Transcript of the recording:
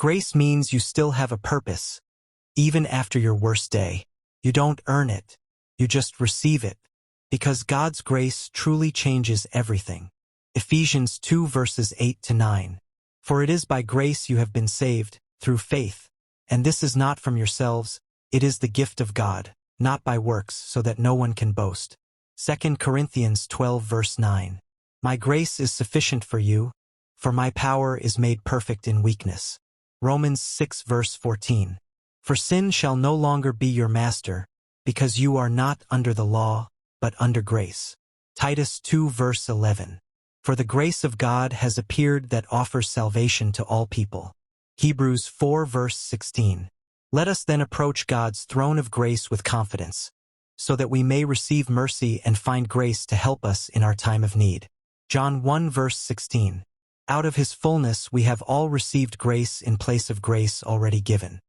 Grace means you still have a purpose, even after your worst day. You don't earn it. You just receive it, because God's grace truly changes everything. Ephesians 2 verses 8 to 9. For it is by grace you have been saved, through faith. And this is not from yourselves, it is the gift of God, not by works, so that no one can boast. 2 Corinthians 12 verse 9. My grace is sufficient for you, for my power is made perfect in weakness. Romans 6 verse 14. For sin shall no longer be your master, because you are not under the law, but under grace. Titus 2 verse 11. For the grace of God has appeared that offers salvation to all people. Hebrews 4 verse 16. Let us then approach God's throne of grace with confidence, so that we may receive mercy and find grace to help us in our time of need. John 1 verse 16. Out of his fullness we have all received grace in place of grace already given.